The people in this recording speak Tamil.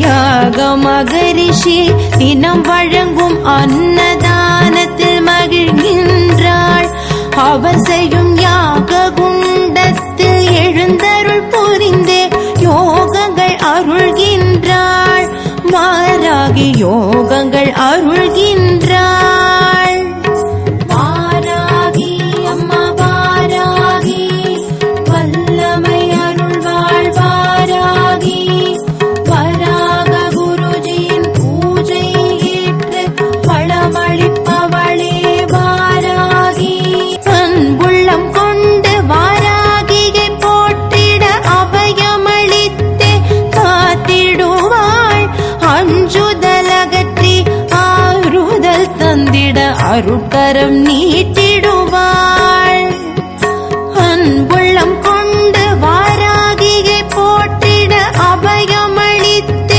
யாக மகரிஷி தினம் வழங்கும் அன்னதானத்தில் மகிழ்கின்றாள். அவர் செய்யும் யாக குண்டத்தில் எழுந்தருள் புரிந்தே யோகங்கள் அருள்கின்றாள். வாராகி யோகங்கள் அருள்கின்றாள். வாராகி அம்மா வாராகி, வல்லமை அருள்வாள் வாராகி. வராக குருஜியின் பூஜை ஏற்று பழமளிப்பவளே வாராகி. அன்புள்ளம் கொண்டு வாராகியை போற்றிட அபயமளித்தே காத்திடுவாள். அஞ்சுதல் அகற்றி ஆறுதல் தந்திட அருட்கரம் நீட்டி